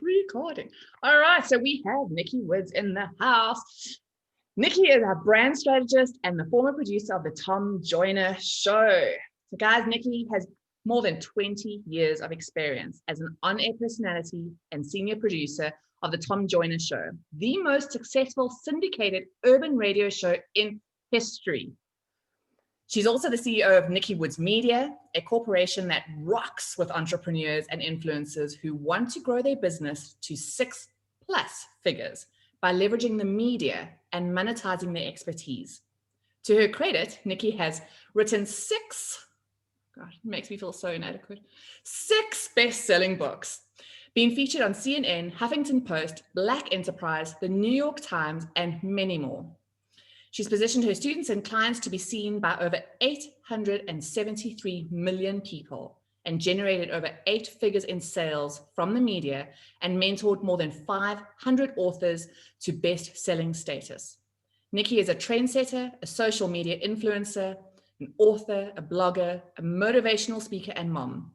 recording. All right, so we have Nikki Woods in the house. Nikki is a brand strategist and the former producer of the Tom Joyner Show. So guys, Nikki has more than 20 years of experience as an on-air personality and senior producer of the Tom Joyner Show, the most successful syndicated urban radio show in history. She's also the CEO of Nikki Woods Media, a corporation that rocks with entrepreneurs and influencers who want to grow their business to 6+ figures by leveraging the media and monetizing their expertise. To her credit, Nikki has written 6, God, it makes me feel so inadequate, 6 best-selling books, been featured on CNN, Huffington Post, Black Enterprise, the New York Times, and many more. She's positioned her students and clients to be seen by over 873 million people and generated over 8 figures in sales from the media and mentored more than 500 authors to best-selling status. Nikki is a trendsetter, a social media influencer, an author, a blogger, a motivational speaker, and mom.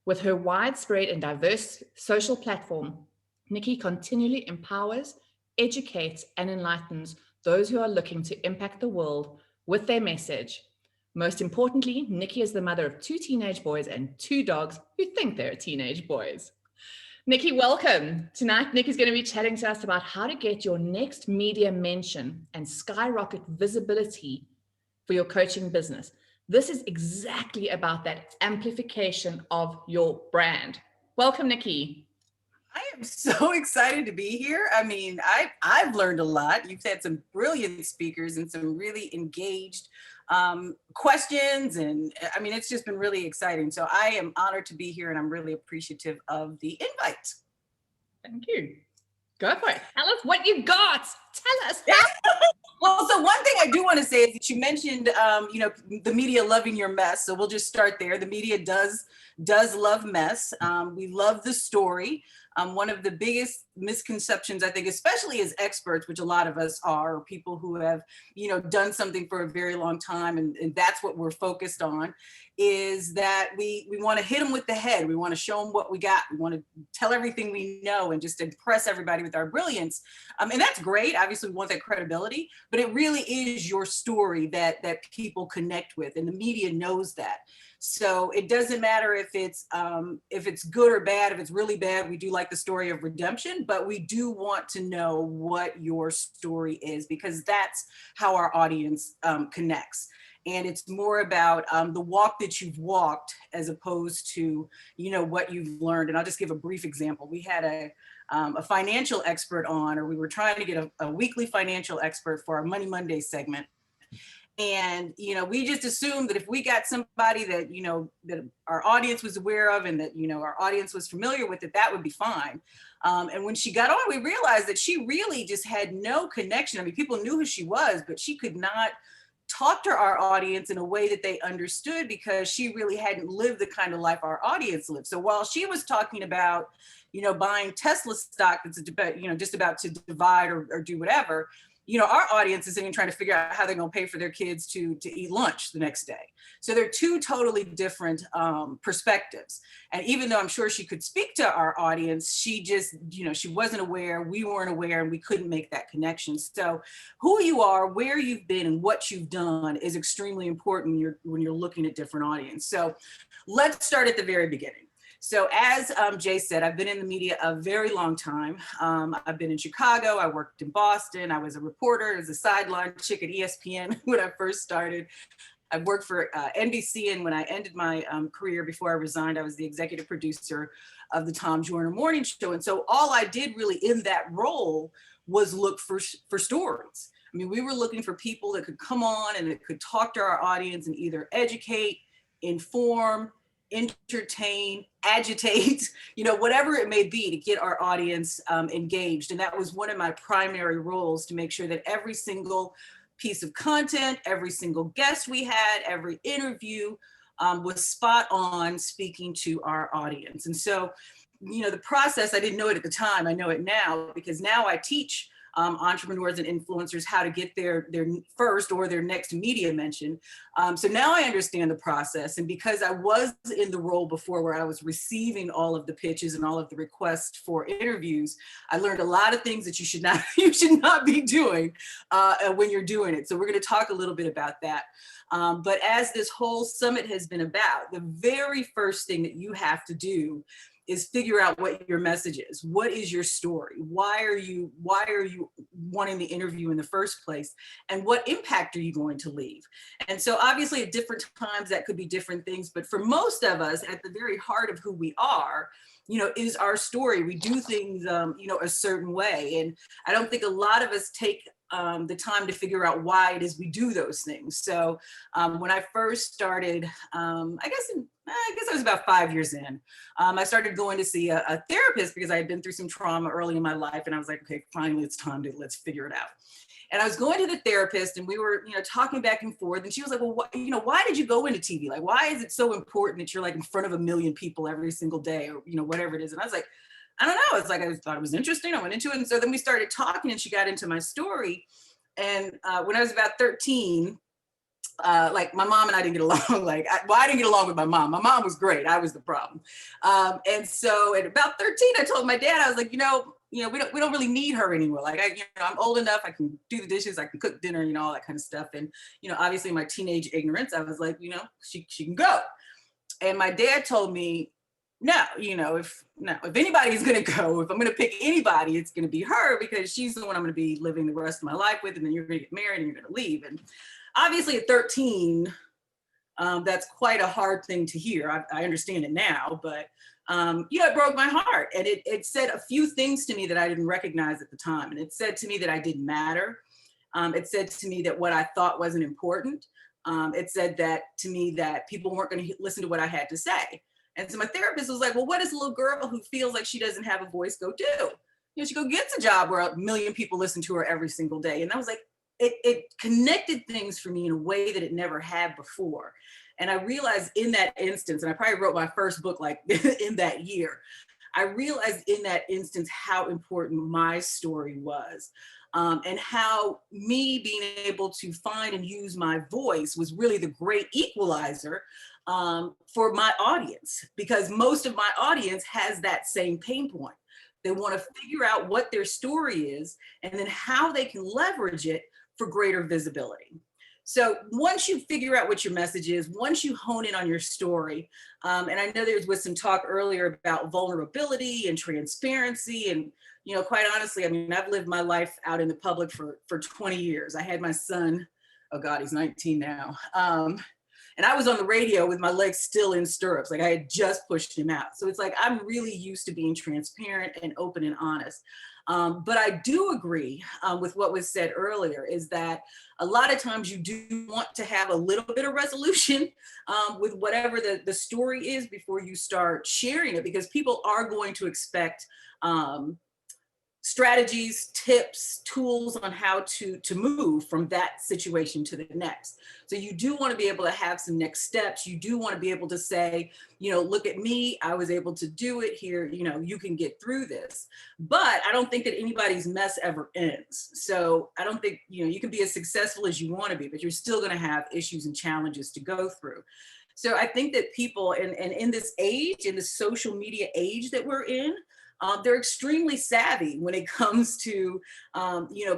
With her widespread and diverse social platform, Nikki continually empowers, educates, and enlightens those who are looking to impact the world with their message. Most importantly, Nikki is the mother of 2 teenage boys and 2 dogs who think they're teenage boys. Nikki, welcome. Tonight, Nikki's going to be chatting to us about how to get your next media mention and skyrocket visibility for your coaching business. This is exactly about that amplification of your brand. Welcome, Nikki. I am so excited to be here. I mean, I've learned a lot. You've had some brilliant speakers and some really engaged questions. And I mean, it's just been really exciting. So I am honored to be here and I'm really appreciative of the invite. Thank you. Go for it. Tell us what you got. Tell us. Well, so one thing I do want to say is that you mentioned, the media loving your mess. So we'll just start there. The media does love mess. We love the story. One of the biggest misconceptions, I think, especially as experts, which a lot of us are, people who have, done something for a very long time, and that's what we're focused on, is that we want to hit them with the head. We want to show them what we got. We want to tell everything we know and just impress everybody with our brilliance. And that's great. Obviously, we want that credibility, but it really is your story that people connect with, and the media knows that. So it doesn't matter if it's good or bad. If it's really bad, we do like the story of redemption, but we do want to know what your story is, because that's how our audience connects. And it's more about the walk that you've walked as opposed to, what you've learned. And I'll just give a brief example. We had a financial expert on, or we were trying to get a weekly financial expert for our Money Monday segment. And, we just assumed that if we got somebody that, that our audience was aware of and that, our audience was familiar with it, that would be fine. And when she got on, we realized that she really just had no connection. I mean, people knew who she was, but she could not talk to our audience in a way that they understood, because she really hadn't lived the kind of life our audience lived. So while she was talking about, buying Tesla stock that's just about to divide or do whatever, our audience is even trying to figure out how they're going to pay for their kids to eat lunch the next day. So they're 2 totally different perspectives. And even though I'm sure she could speak to our audience, she just, she wasn't aware, we weren't aware, and we couldn't make that connection. So who you are, where you've been, and what you've done is extremely important when you're looking at different audience. So let's start at the very beginning. So as Jay said, I've been in the media a very long time. I've been in Chicago. I worked in Boston. I was a reporter, as a sideline chick at ESPN when I first started. I worked for NBC, and when I ended my career before I resigned, I was the executive producer of the Tom Joyner Morning Show. And so all I did really in that role was look for stories. I mean, we were looking for people that could come on and that could talk to our audience and either educate, inform, entertain, agitate, whatever it may be, to get our audience engaged. And that was one of my primary roles, to make sure that every single piece of content, every single guest we had, every interview was spot on speaking to our audience. And so, the process, I didn't know it at the time, I know it now, because now I teach entrepreneurs and influencers how to get their first or their next media mention. So now I understand the process. And because I was in the role before where I was receiving all of the pitches and all of the requests for interviews, I learned a lot of things that you should not be doing when you're doing it. So we're going to talk a little bit about that. But as this whole summit has been about, the very first thing that you have to do is figure out what your message is. What is your story? Why are you wanting the interview in the first place? And what impact are you going to leave? And so obviously at different times that could be different things, but for most of us, at the very heart of who we are, is our story. We do things, a certain way. And I don't think a lot of us take the time to figure out why it is we do those things. So when I first started, I guess I was about 5 years in, I started going to see a therapist because I had been through some trauma early in my life. And I was like, okay, finally it's time let's figure it out. And I was going to the therapist and we were, talking back and forth. And she was like, well, why did you go into TV? Like, why is it so important that you're like in front of 1 million people every single day or, whatever it is? And I was like, I don't know. It's like, I thought it was interesting. I went into it. And so then we started talking and she got into my story. And when I was about 13, like my mom and I didn't get along. I didn't get along with my mom. My mom was great. I was the problem. And so at about 13, I told my dad, I was like, we don't really need her anymore. Like I'm old enough. I can do the dishes. I can cook dinner, all that kind of stuff. And, obviously my teenage ignorance, I was like, she can go. And my dad told me, no, if anybody's going to go, if I'm going to pick anybody, it's going to be her because she's the one I'm going to be living the rest of my life with. And then you're going to get married and you're going to leave. And obviously at 13, that's quite a hard thing to hear. I understand it now, but it broke my heart. And it said a few things to me that I didn't recognize at the time. And it said to me that I didn't matter. It said to me that what I thought wasn't important. It said that to me that people weren't going to listen to what I had to say. And so my therapist was like, well, what does a little girl who feels like she doesn't have a voice go do? She go gets a job where 1 million people listen to her every single day. And I was like, it connected things for me in a way that it never had before. And I realized in that instance, and I probably wrote my first book like in that year, I realized in that instance how important my story was. And how me being able to find and use my voice was really the great equalizer for my audience, because most of my audience has that same pain point. They want to figure out what their story is and then how they can leverage it for greater visibility. So once you figure out what your message is, once you hone in on your story, and I know there was some talk earlier about vulnerability and transparency, and quite honestly, I mean, I've lived my life out in the public for 20 years. I had my son, oh God, he's 19 now. And I was on the radio with my legs still in stirrups. Like I had just pushed him out. So it's like, I'm really used to being transparent and open and honest. But I do agree with what was said earlier, is that a lot of times you do want to have a little bit of resolution with whatever the story is before you start sharing it, because people are going to expect strategies, tips, tools on how to move from that situation to the next. So you do want to be able to have some next steps. You do want to be able to say, look at me, I was able to do it here, you can get through this. But I don't think that anybody's mess ever ends. So I don't think, you can be as successful as you want to be, but you're still going to have issues and challenges to go through. So I think that people, and in this age, in the social media age that we're in, they're extremely savvy when it comes to,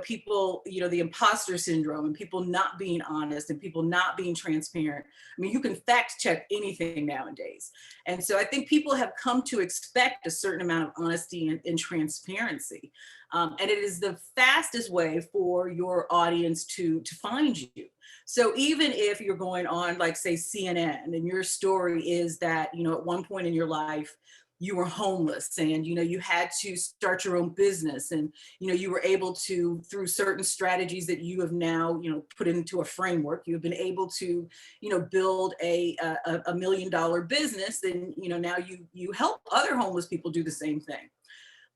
people, the imposter syndrome and people not being honest and people not being transparent. I mean, you can fact check anything nowadays. And so I think people have come to expect a certain amount of honesty and transparency. And it is the fastest way for your audience to find you. So even if you're going on, like, say, CNN, and your story is that, at one point in your life, you were homeless and, you had to start your own business and, you were able to, through certain strategies that you have now, put into a framework, you've been able to, build a $1 million business. Then, now you help other homeless people do the same thing.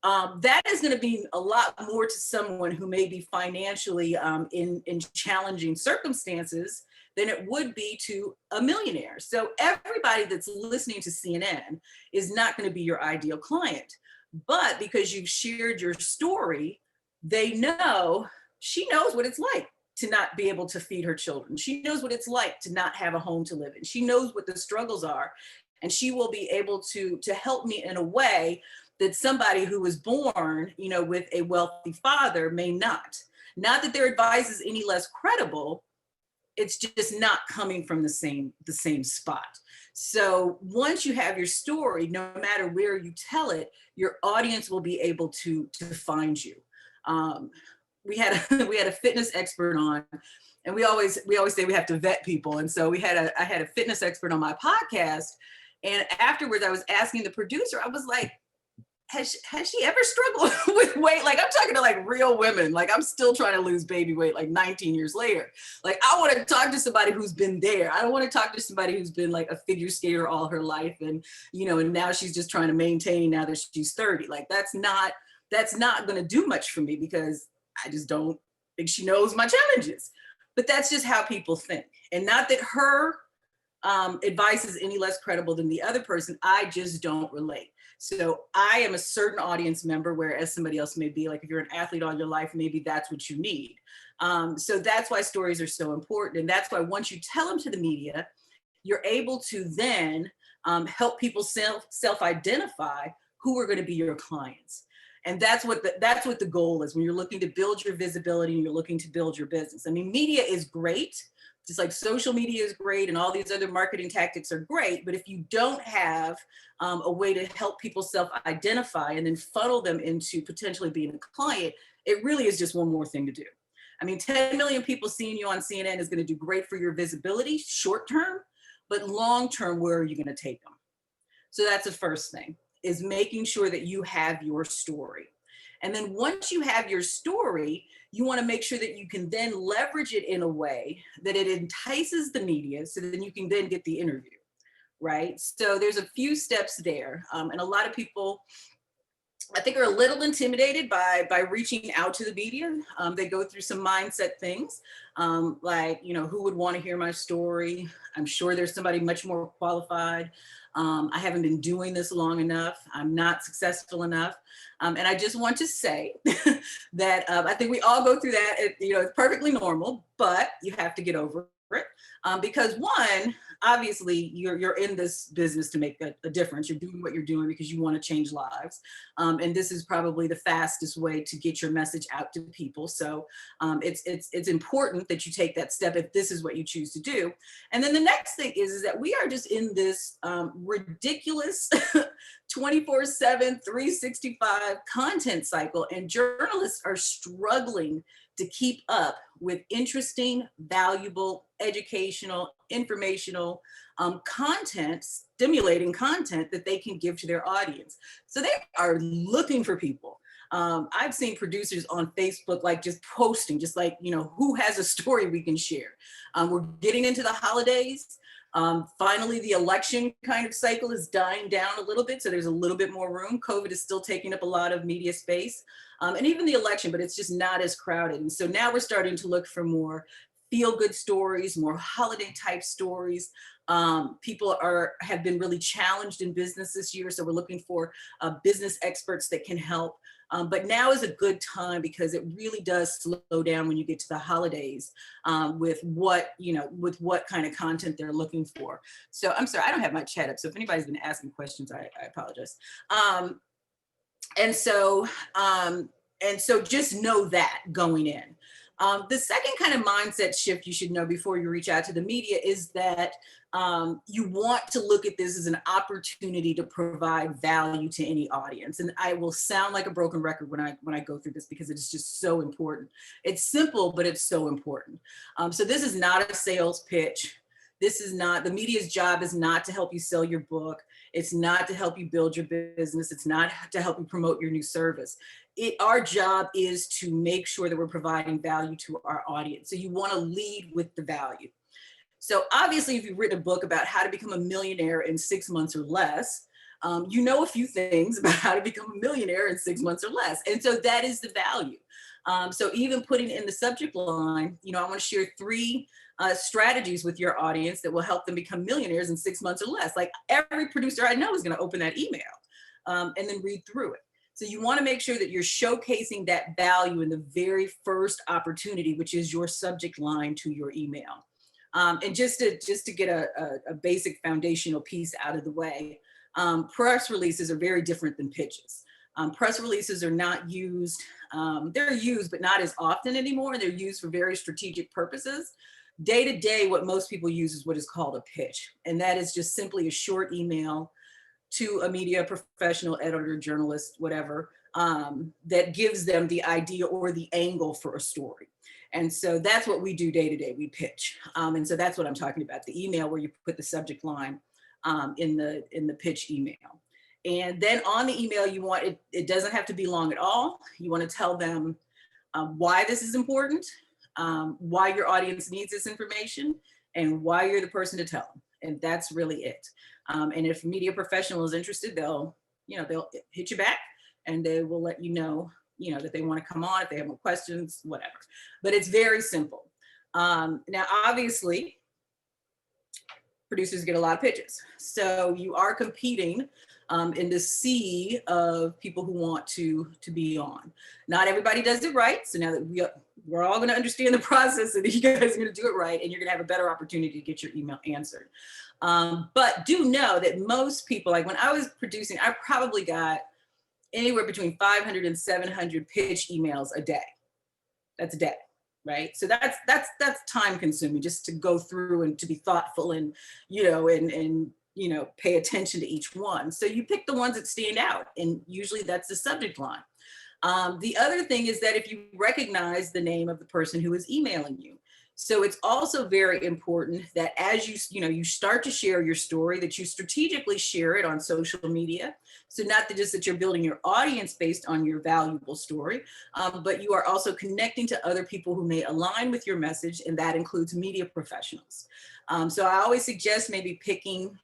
That is going to be a lot more to someone who may be financially in challenging circumstances than it would be to a millionaire. So everybody that's listening to CNN is not going to be your ideal client. But because you've shared your story, they know she knows what it's like to not be able to feed her children. She knows what it's like to not have a home to live in. She knows what the struggles are, and she will be able to help me in a way that somebody who was born, with a wealthy father may not. Not that their advice is any less credible, it's just not coming from the same spot. So once you have your story, no matter where you tell it, your audience will be able to find you. We had a fitness expert on, and we always say we have to vet people. And so I had a fitness expert on my podcast, and afterwards I was asking the producer, I was like, has she ever struggled with weight? Like, I'm talking to like real women. Like, I'm still trying to lose baby weight like 19 years later. Like, I want to talk to somebody who's been there. I don't want to talk to somebody who's been like a figure skater all her life, and and now she's just trying to maintain now that she's 30. Like, that's not going to do much for me, because I just don't think she knows my challenges. But that's just how people think. And not that her advice is any less credible than the other person. I just don't relate. So I am a certain audience member, whereas somebody else may be. Like, if you're an athlete all your life, maybe that's what you need. So that's why stories are so important. And that's why once you tell them to the media, you're able to then help people self-identify who are going to be your clients. And that's what the goal is when you're looking to build your visibility and you're looking to build your business. I mean, media is great. Just like social media is great and all these other marketing tactics are great. But if you don't have a way to help people self-identify and then funnel them into potentially being a client, it really is just one more thing to do. I mean, 10 million people seeing you on CNN is going to do great for your visibility short term, but long term, where are you going to take them? So that's the first thing, is making sure that you have your story. And then once you have your story, you want to make sure that you can then leverage it in a way that it entices the media, so that you can then get the interview, right? So there's a few steps there. And a lot of people, I think, are a little intimidated by reaching out to the media. They go through some mindset things, like, who would want to hear my story? I'm sure there's somebody much more qualified. I haven't been doing this long enough. I'm not successful enough. And I just want to say that I think we all go through that. It's perfectly normal, but you have to get over it. Because one, obviously you're in this business to make a difference. You're doing what you're doing because you want to change lives. And this is probably the fastest way to get your message out to people. So it's important that you take that step if this is what you choose to do. And then the next thing is that we are just in this ridiculous 24/7, 365 content cycle, and journalists are struggling to keep up with interesting, valuable, educational, informational content, stimulating content that they can give to their audience. So they are looking for people. I've seen producers on Facebook, like, just posting, just like, who has a story we can share. We're getting into the holidays. Finally, the election kind of cycle is dying down a little bit, so there's a little bit more room. COVID is still taking up a lot of media space, and even the election, but it's just not as crowded. And so now we're starting to look for more feel-good stories, more holiday-type stories. People have been really challenged in business this year, so we're looking for business experts that can help. But now is a good time, because it really does slow down when you get to the holidays with what kind of content they're looking for. So I'm sorry, I don't have my chat up. So if anybody's been asking questions, I apologize. And so just know that going in. The second kind of mindset shift you should know before you reach out to the media is that you want to look at this as an opportunity to provide value to any audience. And I will sound like a broken record when I go through this, because it is just so important. It's simple, but it's so important. So this is not a sales pitch. This is not, the media's job is not to help you sell your book. It's not to help you build your business. It's not to help you promote your new service. Our job is to make sure that we're providing value to our audience. So you want to lead with the value. So obviously, if you've written a book about how to become a millionaire in 6 months or less, you know a few things about how to become a millionaire in 6 months or less. And so that is the value. So even putting in the subject line, I want to share 3 strategies with your audience that will help them become millionaires in 6 months or less. Like, every producer I know is going to open that email and then read through it. So you want to make sure that you're showcasing that value in the very first opportunity, which is your subject line to your email. And just to get a basic foundational piece out of the way, press releases are very different than pitches. Press releases are not used, they're used, but not as often anymore. They're used for very strategic purposes. Day to day, what most people use is what is called a pitch. And that is just simply a short email to a media professional, editor, journalist, whatever, that gives them the idea or the angle for a story. And so that's what we do day to day, we pitch. And so that's what I'm talking about, the email where you put the subject line in the pitch email. And then on the email, you want, it doesn't have to be long at all. You want to tell them why this is important, why your audience needs this information, and why you're the person to tell them. And that's really it. And if a media professional is interested, they'll hit you back and they will let you know, that they want to come on if they have more questions, whatever. But it's very simple. Now, obviously, producers get a lot of pitches. So you are competing in the sea of people who want to be on. Not everybody does it right. So now that we're all going to understand the process, and you guys are going to do it right, and you're going to have a better opportunity to get your email answered. But do know that most people, like when I was producing, I probably got anywhere between 500 and 700 pitch emails a day. That's a day, right? So that's time consuming just to go through and to be thoughtful and, pay attention to each one. So you pick the ones that stand out, and usually that's the subject line. The other thing is that if you recognize the name of the person who is emailing you. So it's also very important that as you start to share your story, that you strategically share it on social media. So not just that you're building your audience based on your valuable story, but you are also connecting to other people who may align with your message, and that includes media professionals. So I always suggest maybe picking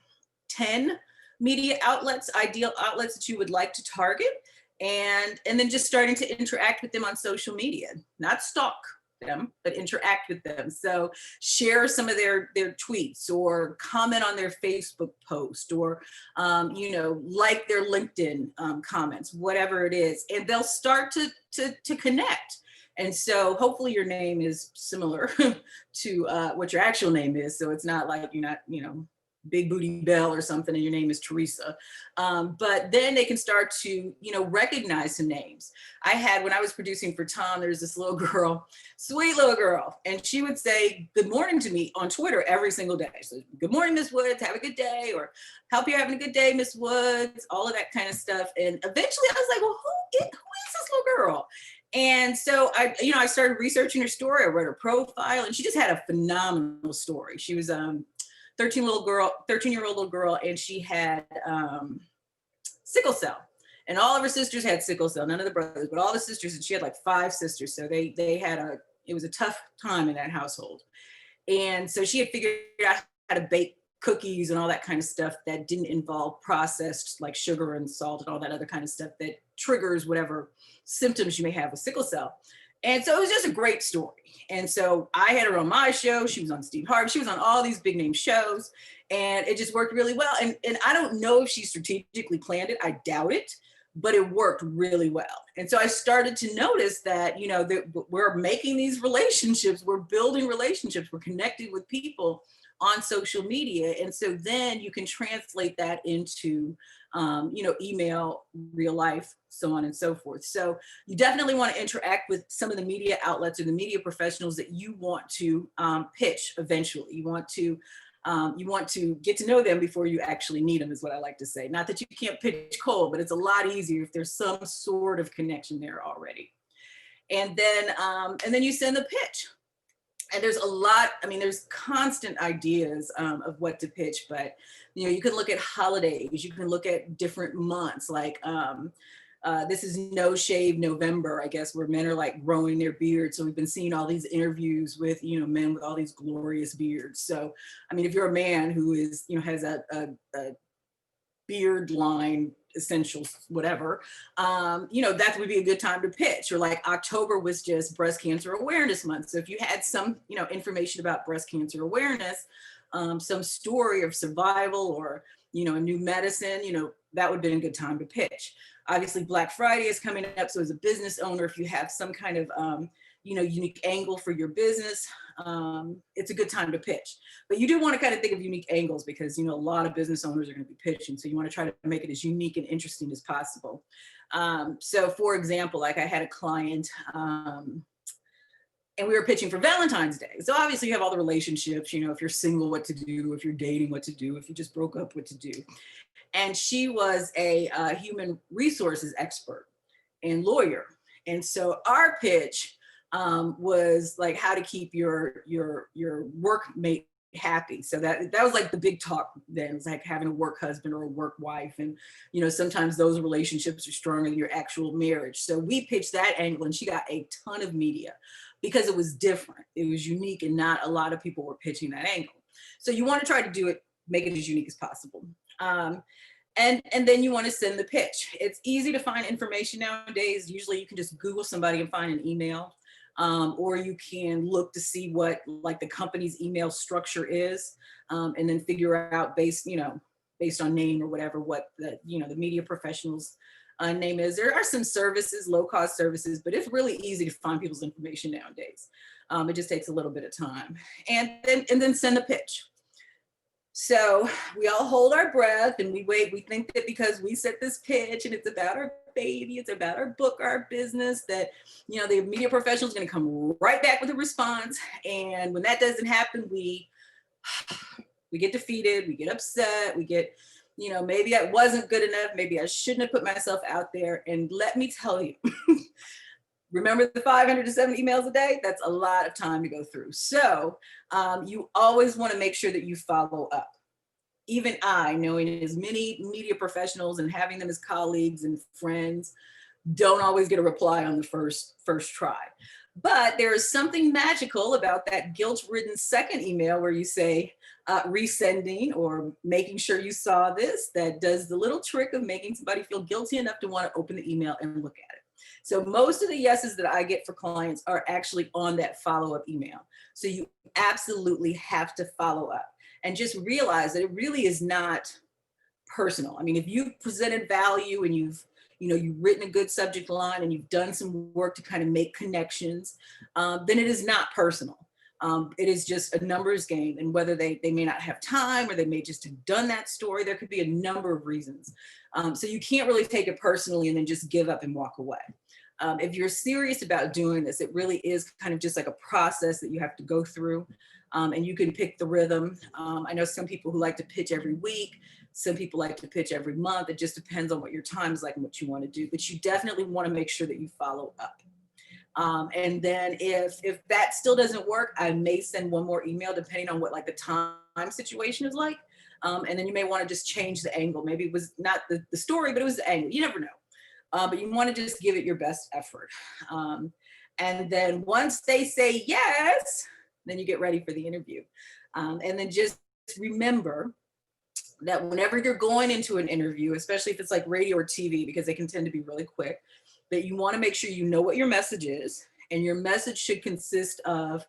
10 media outlets, ideal outlets that you would like to target, and then just starting to interact with them on social media, not stalk them, but interact with them. So share some of their tweets, or comment on their Facebook post, or like their LinkedIn comments, whatever it is, and they'll start to connect. And so hopefully your name is similar to what your actual name is. So it's not like you're not, Big Booty Bell or something, and your name is Teresa. But then they can start to, recognize some names. I had, when I was producing for Tom, there's this little girl, sweet little girl, and she would say good morning to me on Twitter every single day. So good morning, Miss Woods, have a good day, or hope you're having a good day, Miss Woods, all of that kind of stuff. And eventually I was like, well, who is this little girl? And so I started researching her story. I read her profile, and she just had a phenomenal story. She was 13-year-old little girl, and she had sickle cell, and all of her sisters had sickle cell, none of the brothers, but all the sisters, and she had like 5 sisters. So they had it was a tough time in that household. And so she had figured out how to bake cookies and all that kind of stuff that didn't involve processed like sugar and salt and all that other kind of stuff that triggers whatever symptoms you may have with sickle cell. And so it was just a great story. And so I had her on my show. She was on Steve Harvey. She was on all these big name shows, and it just worked really well. And I don't know if she strategically planned it. I doubt it, but it worked really well. And so I started to notice that, that we're making these relationships, we're building relationships, we're connecting with people on social media. And so then you can translate that into, email, real life, so on and so forth. So you definitely want to interact with some of the media outlets or the media professionals that you want to pitch eventually. You want to get to know them before you actually need them, is what I like to say. Not that you can't pitch cold, but it's a lot easier if there's some sort of connection there already. And then you send the pitch. And there's there's constant ideas of what to pitch, but you can look at holidays, you can look at different months, like this is No Shave November, I guess, where men are like growing their beards. So we've been seeing all these interviews with, men with all these glorious beards. So, if you're a man who is, has a beard line, essentials, whatever, that would be a good time to pitch. Or like October was just Breast Cancer Awareness Month. So if you had some, information about breast cancer awareness, some story of survival, or, a new medicine, that would have been a good time to pitch. Obviously, Black Friday is coming up. So as a business owner, if you have some kind of, unique angle for your business, it's a good time to pitch. But you do want to kind of think of unique angles because, a lot of business owners are going to be pitching. So you want to try to make it as unique and interesting as possible. So for example, like I had a client, and we were pitching for Valentine's Day. So obviously you have all the relationships, if you're single, what to do, if you're dating, what to do, if you just broke up, what to do. And she was a human resources expert and lawyer. And so our pitch was like how to keep your workmate happy. So that was like the big talk then. It was like having a work husband or a work wife. And, sometimes those relationships are stronger than your actual marriage. So we pitched that angle and she got a ton of media because it was different. It was unique and not a lot of people were pitching that angle. So you want to try to do it, make it as unique as possible. And then you want to send the pitch. It's easy to find information nowadays. Usually you can just Google somebody and find an email. Or you can look to see what like the company's email structure is, and then figure out based on name or whatever, what the media professional's name is. There are some services, low-cost services, but it's really easy to find people's information nowadays. It just takes a little bit of time, and then send the pitch. So we all hold our breath and we wait. We think that because we set this pitch and it's about our baby, it's about our book, our business, that, the media professional is going to come right back with a response. And when that doesn't happen, we get defeated, we get upset, we get, maybe I wasn't good enough. Maybe I shouldn't have put myself out there. And let me tell you, remember the 500 to 7 emails a day? That's a lot of time to go through. So you always want to make sure that you follow up. Even I, knowing as many media professionals and having them as colleagues and friends, don't always get a reply on the first try. But there is something magical about that guilt-ridden second email where you say resending or making sure you saw this, that does the little trick of making somebody feel guilty enough to want to open the email and look at it. So most of the yeses that I get for clients are actually on that follow-up email. So you absolutely have to follow up and just realize that it really is not personal. I mean, if you've presented value and you've written a good subject line and you've done some work to kind of make connections, then it is not personal. It is just a numbers game, and whether they may not have time or they may just have done that story, there could be a number of reasons. So you can't really take it personally and then just give up and walk away. If you're serious about doing this, it really is kind of just like a process that you have to go through, and you can pick the rhythm. I know some people who like to pitch every week. Some people like to pitch every month. It just depends on what your time is like and what you want to do, but you definitely want to make sure that you follow up. And then if that still doesn't work, I may send one more email depending on what like the time situation is like. And then you may want to just change the angle. Maybe it was not the story, but it was the angle. You never know. But you want to just give it your best effort. And then once they say yes, then you get ready for the interview. And then just remember that whenever you're going into an interview, especially if it's like radio or TV, because they can tend to be really quick, that you want to make sure you know what your message is, and your message should consist of,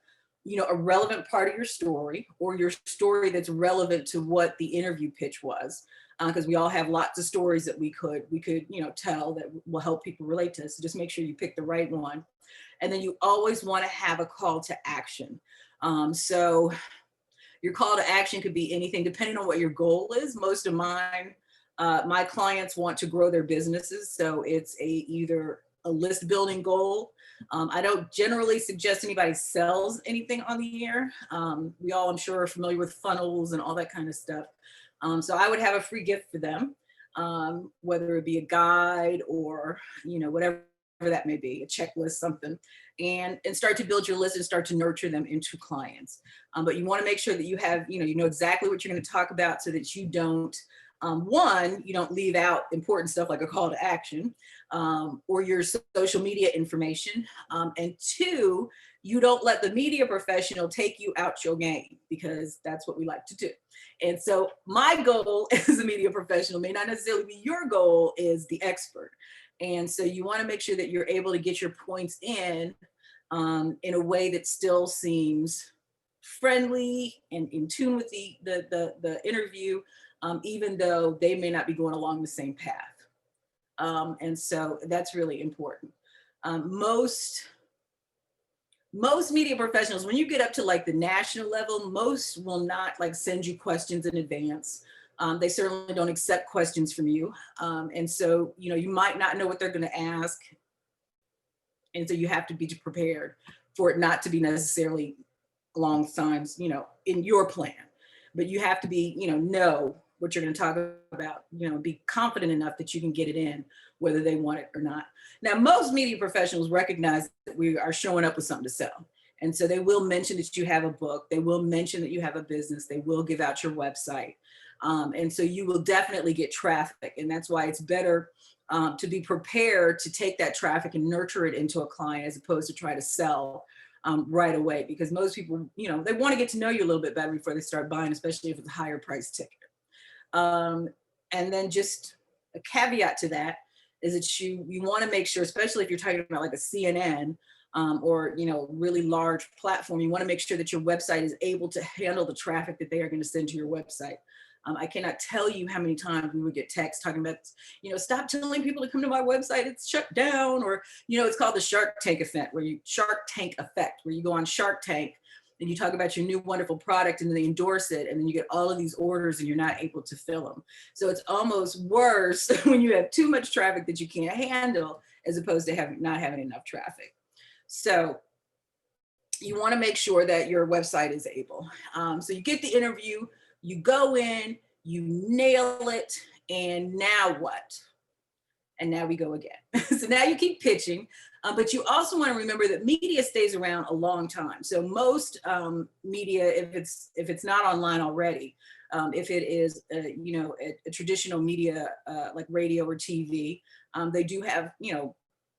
a relevant part of your story, or your story that's relevant to what the interview pitch was, because we all have lots of stories that we could tell that will help people relate to us. So just make sure you pick the right one, and then you always want to have a call to action. So your call to action could be anything depending on what your goal is. Most of mine, my clients want to grow their businesses. So it's either a list building goal. I don't generally suggest anybody sells anything on the air. We all, I'm sure, are familiar with funnels and all that kind of stuff. So I would have a free gift for them, whether it be a guide or, whatever that may be, a checklist, something, and start to build your list and start to nurture them into clients. But you want to make sure that you have, you know exactly what you're going to talk about, so that you don't, one, you don't leave out important stuff like a call to action, or your social media information. And two, you don't let the media professional take you out your game, because that's what we like to do. And so my goal as a media professional may not necessarily be your goal as the expert. And so you want to make sure that you're able to get your points in a way that still seems friendly and in tune with the interview, even though they may not be going along the same path. And so that's really important. Most media professionals, when you get up to like the national level, most will not like send you questions in advance. They certainly don't accept questions from you. And so, you might not know what they're going to ask. And so you have to be prepared for it not to be necessarily along signs, in your plan, but you have to be, know what you're going to talk about, be confident enough that you can get it in, whether they want it or not. Now, most media professionals recognize that we are showing up with something to sell. And so they will mention that you have a book. They will mention that you have a business. They will give out your website. And so you will definitely get traffic. And that's why it's better to be prepared to take that traffic and nurture it into a client as opposed to try to sell right away. Because most people, they want to get to know you a little bit better before they start buying, especially if it's a higher price ticket. And then just a caveat to that is that you want to make sure, especially if you're talking about like a CNN or really large platform, you want to make sure that your website is able to handle the traffic that they are going to send to your website. I cannot tell you how many times we would get texts talking about, stop telling people to come to my website, it's shut down, or it's called the Shark Tank effect, where you go on Shark Tank and you talk about your new wonderful product and then they endorse it and then you get all of these orders and you're not able to fill them. So it's almost worse when you have too much traffic that you can't handle as opposed to not having enough traffic. So you want to make sure that your website is able. So you get the interview, you go in, you nail it, and now what? And now we go again. So now you keep pitching, but you also want to remember that media stays around a long time. So most media, if it's not online already, if it is a traditional media like radio or TV, they do have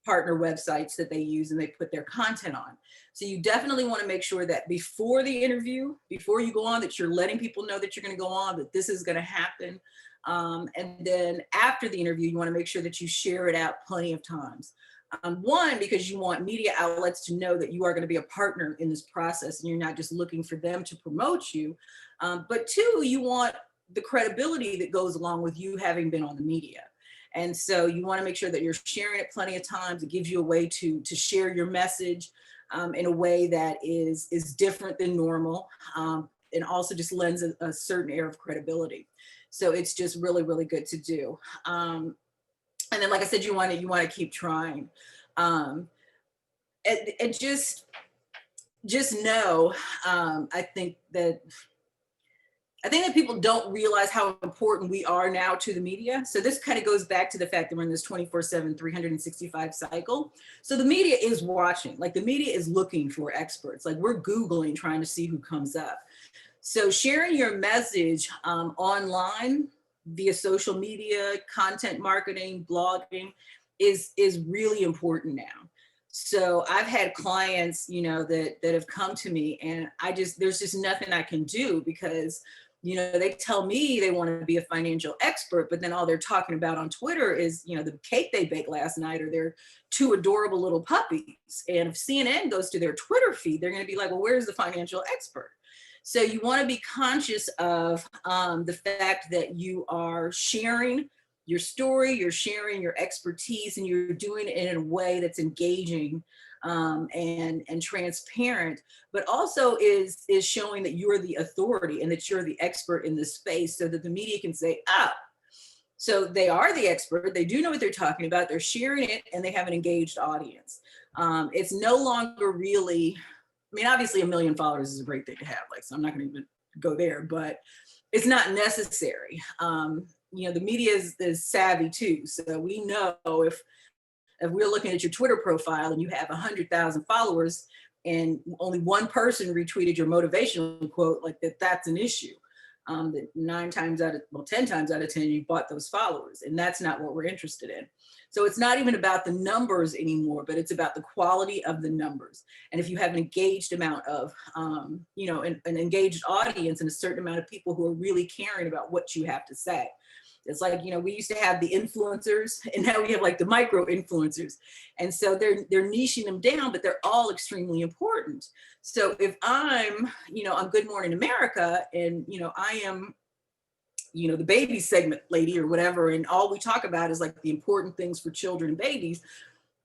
partner websites that they use and they put their content on. So you definitely want to make sure that before the interview, before you go on, that you're letting people know that you're going to go on, that this is going to happen. And then after the interview, you want to make sure that you share it out plenty of times. One, because you want media outlets to know that you are going to be a partner in this process and you're not just looking for them to promote you. But two, you want the credibility that goes along with you having been on the media. And so you want to make sure that you're sharing it plenty of times. It gives you a way to share your message in a way that is different than normal, and also just lends a certain air of credibility. So it's just really, really good to do. And then, like I said, you want to keep trying, and just know. I think that people don't realize how important we are now to the media. So this kind of goes back to the fact that we're in this 24/7, 365 cycle. So the media is watching, like the media is looking for experts. Like we're Googling, trying to see who comes up. So sharing your message online via social media, content marketing, blogging is really important now. So I've had clients, that have come to me and there's just nothing I can do because they tell me they want to be a financial expert, but then all they're talking about on Twitter is, the cake they baked last night or their two adorable little puppies. And if CNN goes to their Twitter feed, they're going to be like, well, where's the financial expert? So you want to be conscious of the fact that you are sharing your story, you're sharing your expertise, and you're doing it in a way that's engaging and transparent, but also is showing that you're the authority and that you're the expert in this space so that the media can say, oh, so they are the expert, they do know what they're talking about, they're sharing it, and they have an engaged audience. It's no longer really, obviously 1 million followers is a great thing to have, so I'm not going to even go there, but it's not necessary. The media is savvy too. So we know if we're looking at your Twitter profile and you have 100,000 followers and only one person retweeted your motivational quote, like that's an issue. That 10 times out of 10, you bought those followers, and that's not what we're interested in. So it's not even about the numbers anymore, but it's about the quality of the numbers. And if you have an engaged amount of, an engaged audience and a certain amount of people who are really caring about what you have to say. It's like, we used to have the influencers and now we have like the micro influencers. And so they're niching them down, but they're all extremely important. So if I'm, on Good Morning America and, I am you know, the baby segment lady or whatever, and all we talk about is like the important things for children and babies,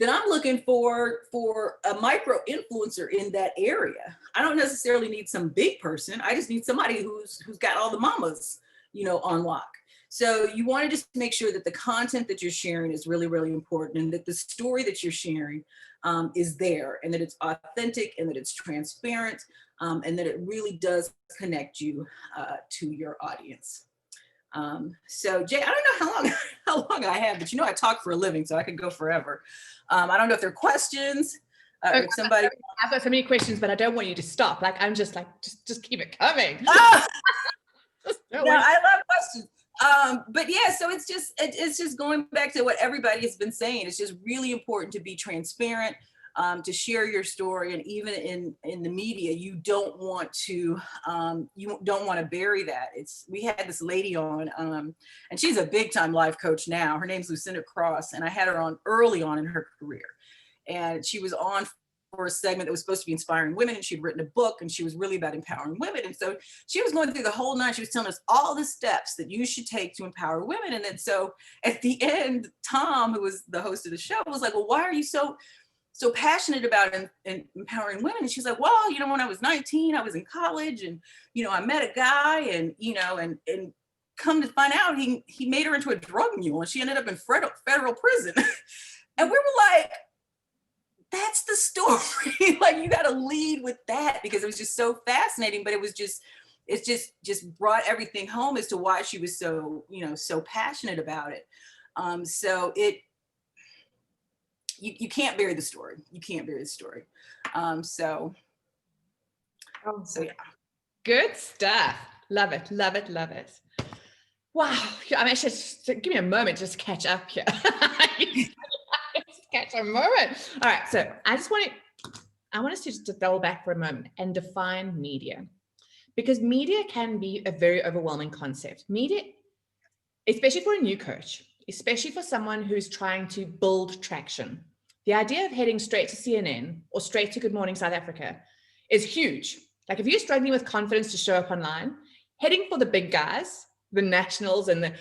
then I'm looking for a micro influencer in that area. I don't necessarily need some big person. I just need somebody who's got all the mamas, you know, on lock. So you want to just make sure that the content that you're sharing is really, really important, and that the story that you're sharing is there, and that it's authentic, and that it's transparent, and that it really does connect you to your audience. So Jay, I don't know how long I have, but you know, I talk for a living, so I could go forever. I don't know if there are questions. If somebody, I've got so many questions, but I don't want you to stop. Like, I'm just like, just keep it coming. Oh! No, I love questions. But yeah, so it's just going back to what everybody has been saying. It's just really important to be transparent, to share your story, and even in the media, you don't want to bury that. We had this lady on, and she's a big time life coach now. Her name's Lucinda Cross, and I had her on early on in her career, and she was on for a segment that was supposed to be inspiring women, and she'd written a book, and she was really about empowering women. And so she was going through the whole night. She was telling us all the steps that you should take to empower women. And then so at the end, Tom, who was the host of the show, was like, well, why are you so passionate about empowering women? And she's like, well, you know, when I was 19, I was in college, and, you know, I met a guy, and, you know, and come to find out, he made her into a drug mule, and she ended up in federal prison. And we were like, that's the story. Like, you got to lead with that, because it was just so fascinating. But it's just brought everything home as to why she was so, you know, so passionate about it. So you can't bury the story. You can't bury the story. So yeah. Good stuff. Love it, love it, love it. Wow. I mean, just give me a moment just to catch up here. Catch a moment. All right. So I want us to just double back for a moment and define media, because media can be a very overwhelming concept. Media, especially for a new coach, especially for someone who's trying to build traction. The idea of heading straight to CNN or straight to Good Morning South Africa is huge. Like, if you're struggling with confidence to show up online, heading for the big guys, the nationals, and that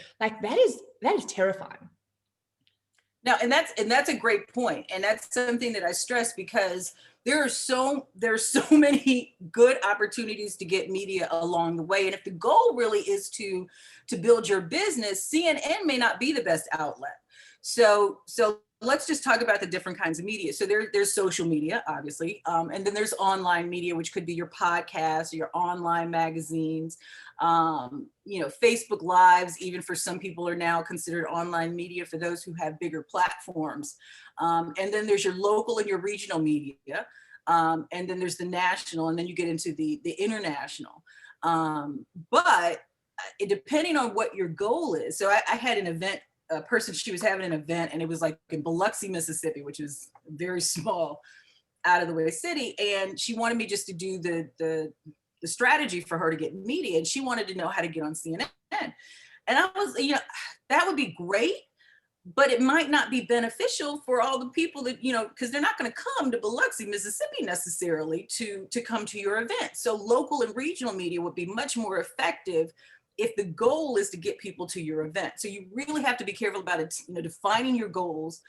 is terrifying. Now, and that's a great point. And that's something that I stress, because there's so many good opportunities to get media along the way. And if the goal really is to build your business, CNN may not be the best outlet. So let's just talk about the different kinds of media. So there's social media, obviously. And then there's online media, which could be your podcasts, or your online magazines, you know, Facebook Lives, even for some people, are now considered online media for those who have bigger platforms. And then there's your local and your regional media. And then there's the national, and then you get into the international. But depending on what your goal is. So I had an event, a person, she was having an event, and it was like in Biloxi, Mississippi, which is a very small, out of the way city. And she wanted me just to do the strategy for her to get media, and she wanted to know how to get on CNN. And I was, you know, that would be great, but it might not be beneficial for all the people that, you know, because they're not going to come to Biloxi, Mississippi necessarily to come to your event. So local and regional media would be much more effective if the goal is to get people to your event. So you really have to be careful about it, you know, defining your goals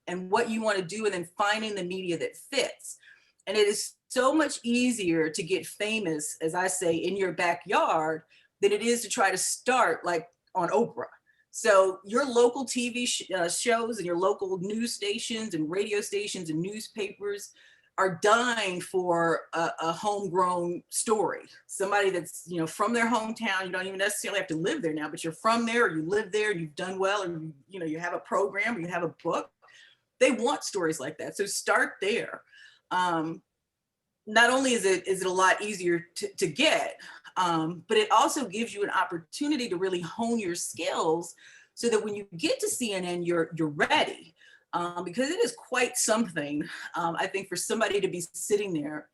and what you want to do, and then finding the media that fits. And it is so much easier to get famous, as I say, in your backyard than it is to try to start like on Oprah. So your local TV shows and your local news stations and radio stations and newspapers are dying for a homegrown story. Somebody that's, you know, from their hometown. You don't even necessarily have to live there now, but you're from there, or you live there, and you've done well, or, you know, you have a program, or you have a book. They want stories like that. So start there. Not only is it a lot easier to get, but it also gives you an opportunity to really hone your skills, so that when you get to CNN, you're ready. Because it is quite something, I think, for somebody to be sitting there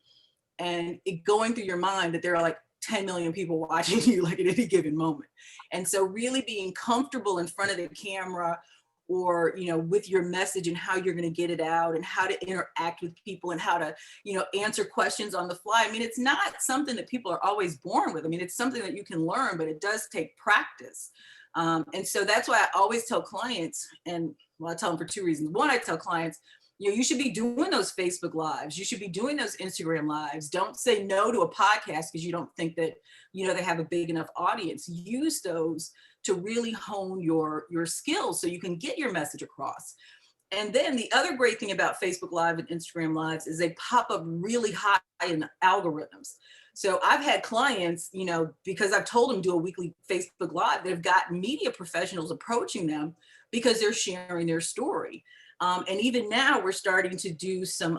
and it going through your mind that there are like 10 million people watching you, like, at any given moment. And so really being comfortable in front of the camera, with your message and how you're going to get it out and how to interact with people and how to, answer questions on the fly. I mean, it's not something that people are always born with. I mean, it's something that you can learn, but it does take practice. And so that's why I always tell clients, and well, I tell them for two reasons. One, I tell clients, you should be doing those Facebook lives. You should be doing those Instagram lives. Don't say no to a podcast because you don't think that, they have a big enough audience. Use those to really hone your skills so you can get your message across. And then the other great thing about Facebook Live and Instagram Lives is they pop up really high in algorithms. So I've had clients, because I've told them do a weekly Facebook Live, they've got media professionals approaching them because they're sharing their story. And even now we're starting to do some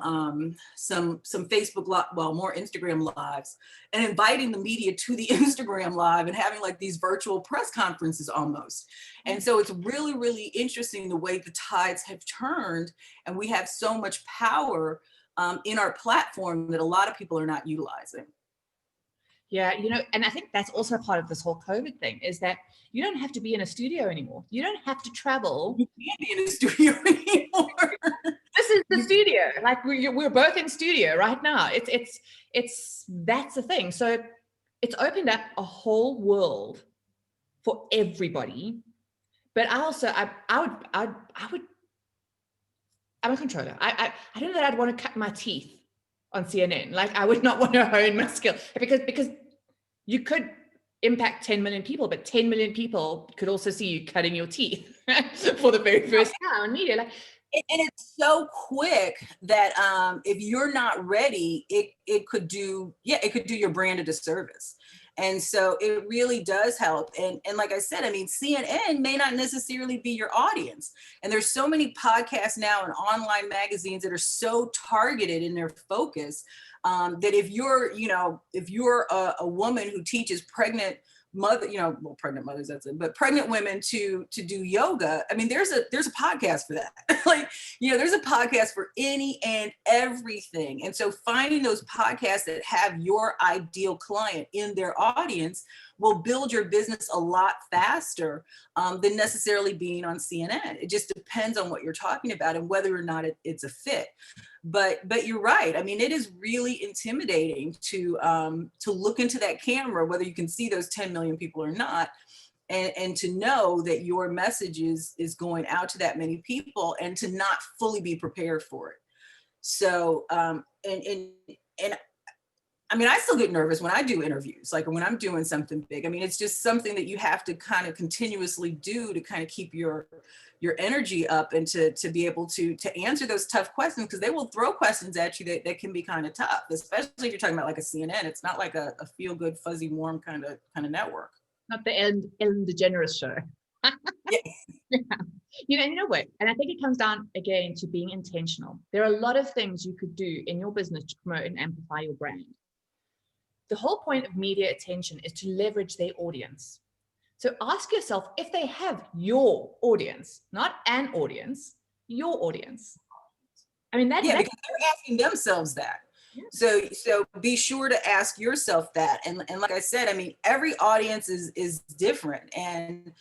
Facebook Live, well, more Instagram Lives, and inviting the media to the Instagram Live and having like these virtual press conferences almost. And so it's really, really interesting the way the tides have turned, and we have so much power in our platform that a lot of people are not utilizing. Yeah, and I think that's also part of this whole COVID thing is that you don't have to be in a studio anymore. You don't have to travel. You can't be in a studio anymore. This is the studio. Like we're both in studio right now. It's that's the thing. So it's opened up a whole world for everybody. But I also I'm a controller. I don't know that I'd want to cut my teeth on CNN. Like I would not want to hone my skill because you could impact 10 million people, but 10 million people could also see you cutting your teeth for the very first time on media. Like, and it's so quick that if you're not ready, it could do your brand a disservice. And so it really does help. And like I said, I mean, CNN may not necessarily be your audience. And there's so many podcasts now and online magazines that are so targeted in their focus that if you're a woman who teaches pregnant pregnant mothers, that's it, but pregnant women to do yoga. I mean, there's a podcast for that. Like, there's a podcast for any and everything. And so finding those podcasts that have your ideal client in their audience will build your business a lot faster than necessarily being on CNN. It just depends on what you're talking about and whether or not it's a fit. But you're right. I mean, it is really intimidating to look into that camera, whether you can see those 10 million people or not, and to know that your message is going out to that many people and to not fully be prepared for it. So, and I mean, I still get nervous when I do interviews, like when I'm doing something big. I mean, it's just something that you have to kind of continuously do to kind of keep your energy up and to be able to answer those tough questions, because they will throw questions at you that can be kind of tough, especially if you're talking about like a CNN. It's not like a feel good, fuzzy, warm kind of network. Not the Ellen DeGeneres show. Yeah. You know what? And I think it comes down again to being intentional. There are a lot of things you could do in your business to promote and amplify your brand. The whole point of media attention is to leverage their audience. So ask yourself if they have your audience, not an audience, your audience. I mean, because they're asking themselves that. Yeah. So be sure to ask yourself that. And like I said, I mean, every audience is different. And,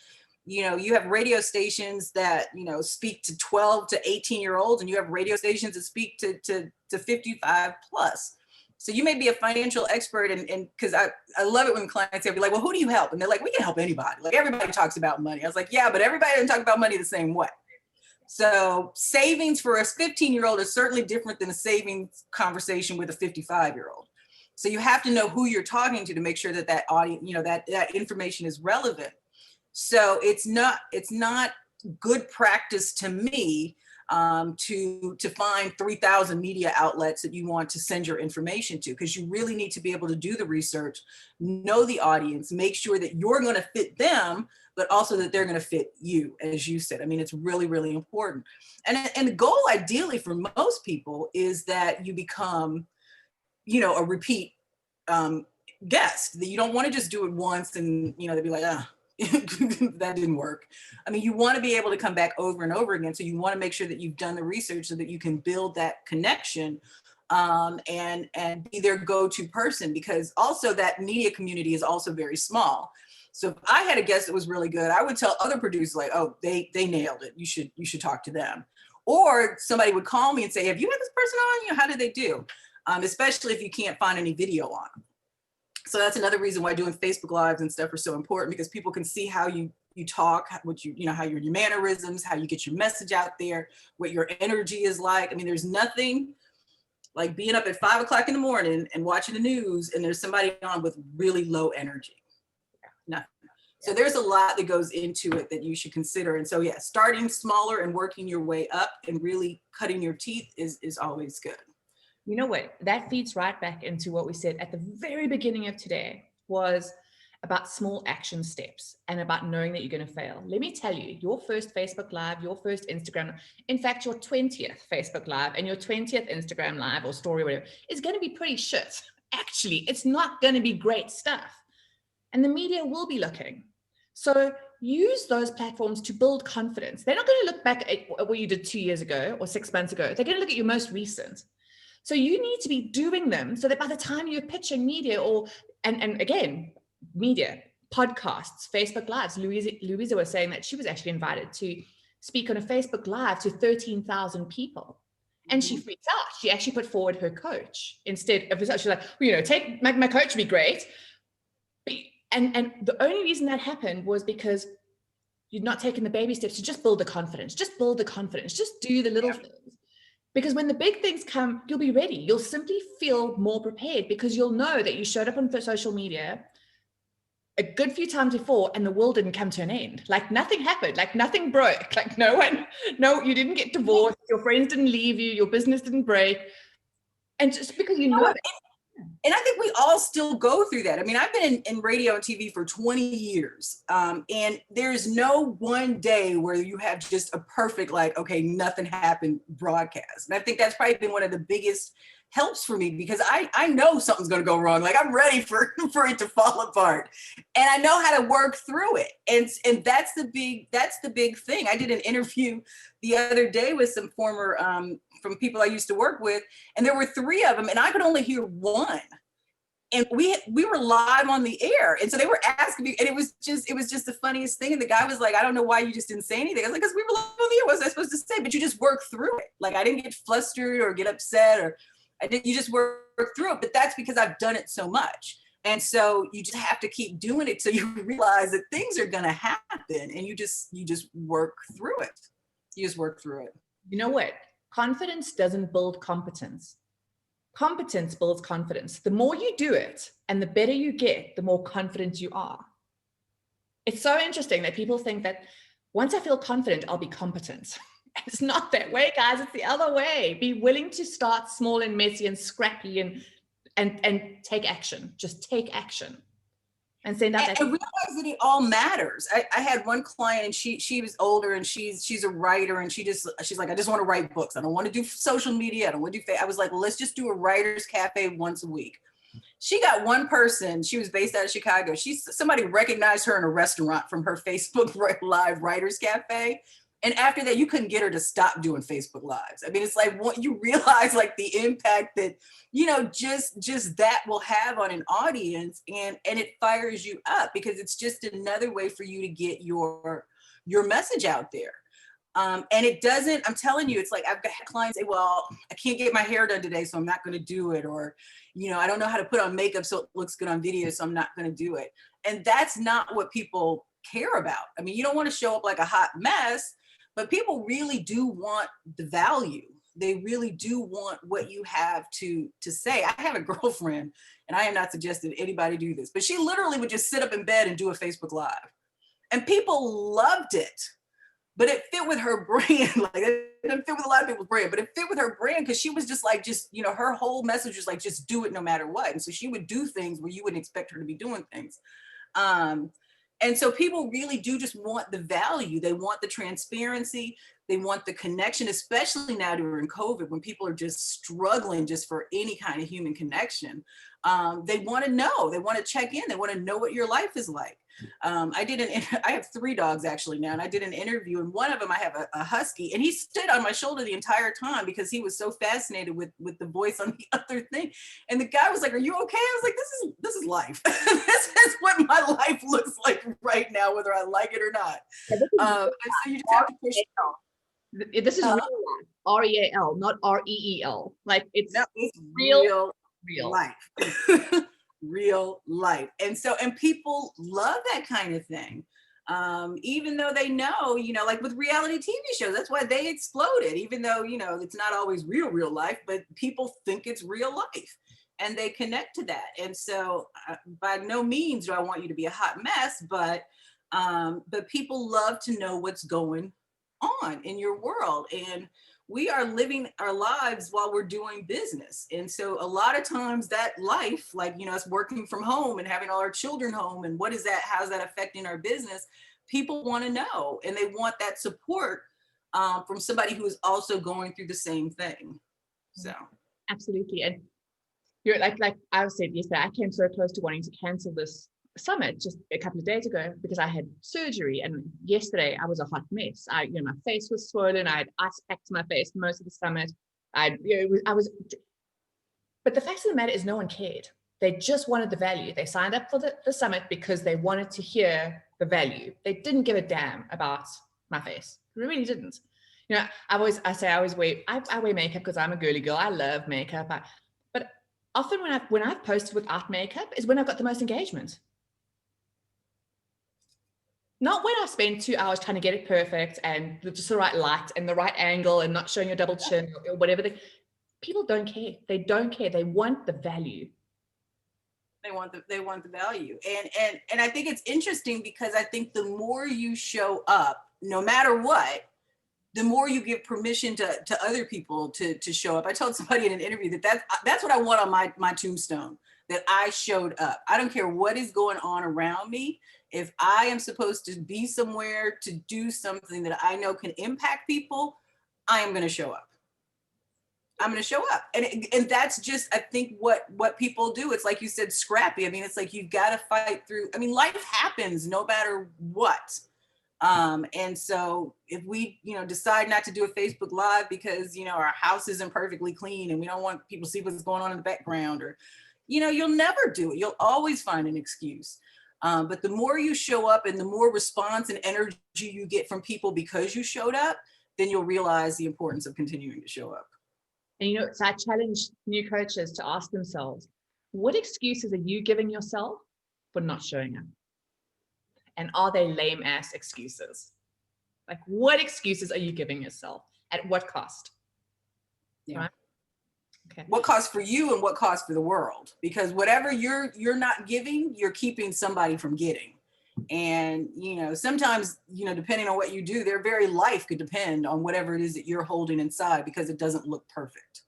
you have radio stations that, speak to 12 to 18-year-olds, and you have radio stations that speak to 55 plus. So you may be a financial expert, and because I love it when clients say, be like, well, who do you help? And they're like, we can help anybody. Like, everybody talks about money. I was like, yeah, but everybody doesn't talk about money the same way. So savings for a 15-year-old is certainly different than a savings conversation with a 55-year-old. So you have to know who you're talking to make sure that audience, that information is relevant. So it's not good practice to me to find 3,000 media outlets that you want to send your information to, because you really need to be able to do the research, know the audience, make sure that you're going to fit them, but also that they're going to fit you, as you said. I mean, it's really, really important. And the goal ideally for most people is that you become, a repeat guest, that you don't want to just do it once and, they'd be like, that didn't work. I mean, you want to be able to come back over and over again. So you want to make sure that you've done the research so that you can build that connection and be their go-to person, because also that media community is also very small. So if I had a guest that was really good, I would tell other producers like, oh, they nailed it. You should talk to them. Or somebody would call me and say, have you had this person on? You know, how did they do? Especially if you can't find any video on them. So that's another reason why doing Facebook Lives and stuff are so important, because people can see how you talk, what you know, how your mannerisms, how you get your message out there, what your energy is like. I mean, there's nothing like being up at 5 o'clock in the morning and watching the news and there's somebody on with really low energy. Nothing. So there's a lot that goes into it that you should consider. And so, yeah, starting smaller and working your way up and really cutting your teeth is always good. You know what? That feeds right back into what we said at the very beginning of today, was about small action steps and about knowing that you're going to fail. Let me tell you, your first Facebook Live, your first Instagram, in fact, your 20th Facebook Live and your 20th Instagram Live or story, whatever, is going to be pretty shit. Actually, it's not going to be great stuff. And the media will be looking. So use those platforms to build confidence. They're not going to look back at what you did 2 years ago or 6 months ago. They're going to look at your most recent. So you need to be doing them so that by the time you're pitching media and again, media, podcasts, Facebook Lives, Louisa was saying that she was actually invited to speak on a Facebook Live to 13,000 people. And she freaked out. She actually put forward her coach instead of, she's like, well, you know, take my coach would be great. And the only reason that happened was because you'd not taken the baby steps to just build the confidence, just do the little things. Because when the big things come, you'll be ready. You'll simply feel more prepared because you'll know that you showed up on social media a good few times before and the world didn't come to an end. Like nothing happened, like nothing broke, like you didn't get divorced, your friends didn't leave you, your business didn't break. And just because you know it. And I think we all still go through that. I mean, I've been in radio and TV for 20 years. And there's no one day where you have just a perfect, like, okay, nothing happened broadcast. And I think that's probably been one of the biggest helps for me because I know something's going to go wrong. Like I'm ready for it to fall apart and I know how to work through it. And that's the big thing. I did an interview the other day with some former, from people I used to work with, and there were 3 of them and I could only hear one. And we were live on the air. And so they were asking me, and it was just the funniest thing. And the guy was like, I don't know why you just didn't say anything. I was like, because we were live on the air. What was I supposed to say? But you just work through it. Like I didn't get flustered or get upset or you just work through it. But that's because I've done it so much. And so you just have to keep doing it. So you realize that things are going to happen and you just work through it. You just work through it. You know what? Confidence doesn't build competence. Competence builds confidence. The more you do it and the better you get, the more confident you are. It's so interesting that people think that once I feel confident, I'll be competent. It's not that way, guys. It's the other way. Be willing to start small and messy and scrappy and take action. Just take action. And send out that. And realize that it all matters. I had one client and she was older and she's a writer and she's like, I just want to write books. I don't want to do social media. I don't want to do, I was like, well, let's just do a writer's cafe once a week. She got one person, she was based out of Chicago. Somebody recognized her in a restaurant from her Facebook Live Writers Cafe. And after that, you couldn't get her to stop doing Facebook Lives. I mean, it's like what you realize, like the impact that, you know, just that will have on an audience, and it fires you up because it's just another way for you to get your message out there. And it doesn't, I'm telling you, it's like I've got clients say, well, I can't get my hair done today, so I'm not going to do it. Or, you know, I don't know how to put on makeup so it looks good on video, so I'm not going to do it. And that's not what people care about. I mean, you don't want to show up like a hot mess. But people really do want the value. They really do want what you have to say. I have a girlfriend, and I am not suggesting anybody do this, but she literally would just sit up in bed and do a Facebook Live. And people loved it, but it fit with her brand. Like it didn't fit with a lot of people's brand, but it fit with her brand because she was just like, you know, her whole message was like, just do it no matter what. And so she would do things where you wouldn't expect her to be doing things. And so people really do just want the value. They want the transparency. They want the connection, especially now during COVID when people are just struggling just for any kind of human connection. They want to know. They want to check in. They want to know what your life is like. I have 3 dogs actually now, and I did an interview, and one of them I have a husky, and he stood on my shoulder the entire time because he was so fascinated with the voice on the other thing. And the guy was like, "Are you okay?" I was like, "This is life. This is what my life looks like right now, whether I like it or not." And so you just have to push. This is real life. REAL, not REEL. Like it's real real life. Real life. And people love that kind of thing. Even though they know, like with reality TV shows, that's why they exploded, even though, it's not always real life, but people think it's real life and they connect to that. And so by no means do I want you to be a hot mess, but people love to know what's going on in your world. And we are living our lives while we're doing business. And so a lot of times that life, like, us working from home and having all our children home, and how's that affecting our business? People want to know, and they want that support from somebody who is also going through the same thing. So. Absolutely. And you're like I said yesterday, I came so close to wanting to cancel this summit just a couple of days ago because I had surgery, and yesterday I was a hot mess. My face was swollen. I had ice packed my face most of the summit. But the fact of the matter is, no one cared. They just wanted the value. They signed up for the summit because they wanted to hear the value. They didn't give a damn about my face. They really didn't. I always wear makeup because I'm a girly girl. I love makeup. But often when I've posted without makeup is when I've got the most engagement. Not when I spend 2 hours trying to get it perfect and just the right light and the right angle and not showing your double chin or whatever. People don't care. They don't care. They want the value. They want the value. And I think it's interesting because I think the more you show up, no matter what, the more you give permission to other people to show up. I told somebody in an interview that's what I want on my tombstone, that I showed up. I don't care what is going on around me. If I am supposed to be somewhere to do something that I know can impact people, I am going to show up. I'm going to show up. And that's just, I think what people do. It's like you said, scrappy. I mean, it's like, you've got to fight through. I mean, life happens no matter what. And so if we, decide not to do a Facebook Live because, our house isn't perfectly clean and we don't want people to see what's going on in the background, or, you'll never do it. You'll always find an excuse. But the more you show up and the more response and energy you get from people because you showed up, then you'll realize the importance of continuing to show up. And so I challenge new coaches to ask themselves, what excuses are you giving yourself for not showing up? And are they lame ass excuses? Like, what excuses are you giving yourself? At what cost? Yeah. Right? Okay. What cost for you and what cost for the world? Because whatever you're not giving, you're keeping somebody from getting. And, sometimes, depending on what you do, their very life could depend on whatever it is that you're holding inside because it doesn't look perfect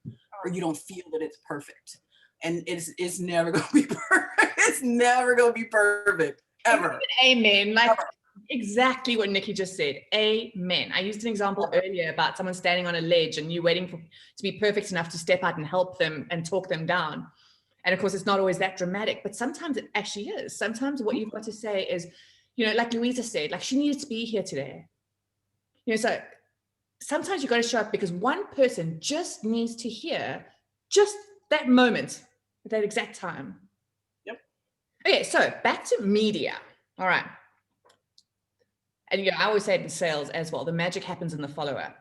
or you don't feel that it's perfect. And it's never going to be perfect. It's never going to be perfect, ever. Amen. Like, ever. Exactly what Nikki just said. Amen. I used an example earlier about someone standing on a ledge and you waiting to be perfect enough to step out and help them and talk them down. And of course, it's not always that dramatic, but sometimes it actually is. Sometimes what you've got to say is, like Louisa said, like, she needed to be here today. So sometimes you've got to show up because one person just needs to hear just that moment at that exact time. Yep. Okay, so back to media. All right. And I always say it in sales as well, the magic happens in the follow-up.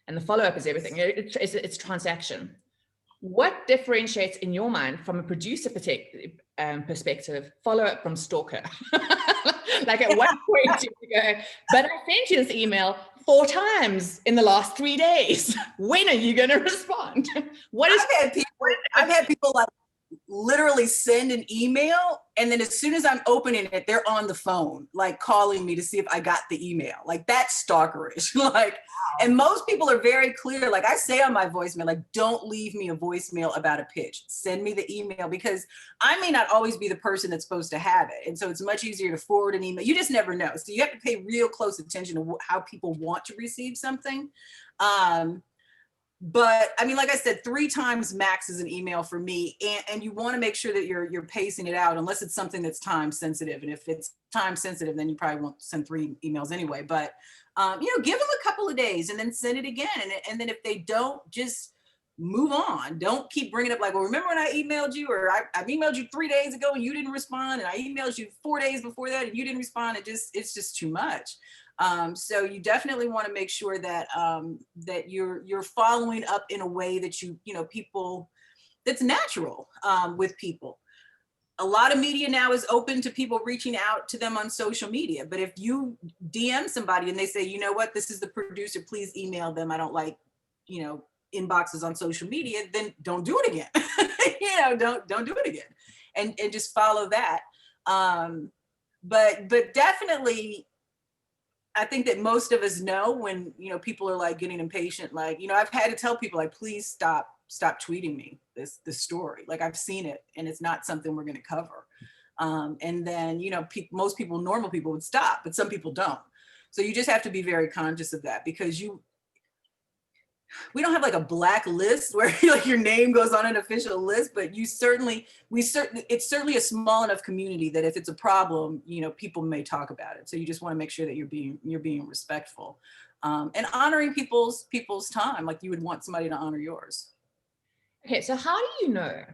And the follow-up is everything. It's transaction. What differentiates in your mind from a producer perspective, follow-up from stalker? Like at one point you go, but I sent you this email 4 times in the last 3 days. When are you going to respond? I've had people like literally send an email, and then as soon as I'm opening it, they're on the phone, like calling me to see if I got the email. Like, that's stalkerish. Like, wow. And most people are very clear. Like I say on my voicemail, like, don't leave me a voicemail about a pitch. Send me the email, because I may not always be the person that's supposed to have it. And so it's much easier to forward an email. You just never know. So you have to pay real close attention to how people want to receive something. But I mean, like I said, 3 times max is an email for me. And you want to make sure that you're pacing it out, unless it's something that's time sensitive. And if it's time sensitive, then you probably won't send 3 emails anyway. But give them a couple of days and then send it again. And then if they don't, just move on. Don't keep bringing up like, well, remember when I emailed you, or I emailed you 3 days ago and you didn't respond, and I emailed you 4 days before that and you didn't respond. It's just too much. So you definitely want to make sure that that you're following up in a way that people, that's natural with people. A lot of media now is open to people reaching out to them on social media. But if you DM somebody and they say, you know what, this is the producer, please email them. I don't like, inboxes on social media, then don't do it again. Don't do it again, and just follow that. But definitely, I think that most of us know when, people are like getting impatient, like, I've had to tell people like, please stop tweeting me this story. Like, I've seen it and it's not something we're going to cover. And then, most people, normal people would stop, but some people don't. So you just have to be very conscious of that, because we don't have like a black list where like your name goes on an official list, but it's certainly a small enough community that if it's a problem, people may talk about it. So you just want to make sure that you're being respectful, and honoring people's time, like you would want somebody to honor yours. Okay, so how do you know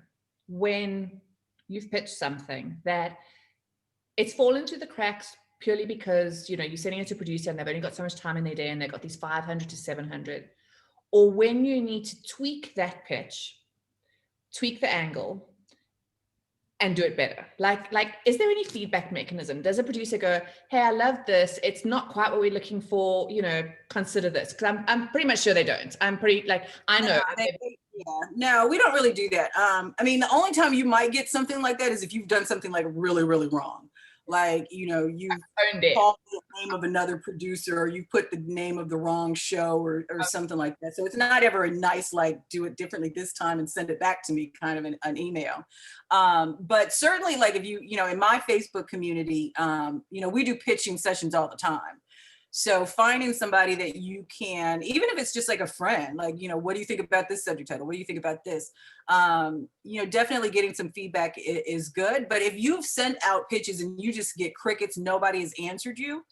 when you've pitched something that it's fallen through the cracks purely because, you're sending it to a producer and they've only got so much time in their day and they've got these 500 to 700, or when you need to tweak that pitch, tweak the angle, and do it better? Like, is there any feedback mechanism? Does a producer go, hey, I love this, it's not quite what we're looking for, consider this? Because I'm pretty much sure they don't. I'm pretty, like, I know. No, we don't really do that. I mean, the only time you might get something like that is if you've done something like really, really wrong. Like, you've called the name of another producer, or you put the name of the wrong show, or something like that. So it's not ever a nice, like, do it differently this time and send it back to me kind of an email. But certainly, like, if in my Facebook community, we do pitching sessions all the time. So finding somebody that you can, even if it's just like a friend, like, what do you think about this subject title? What do you think about this? Definitely getting some feedback is good. But if you've sent out pitches and you just get crickets, nobody has answered you,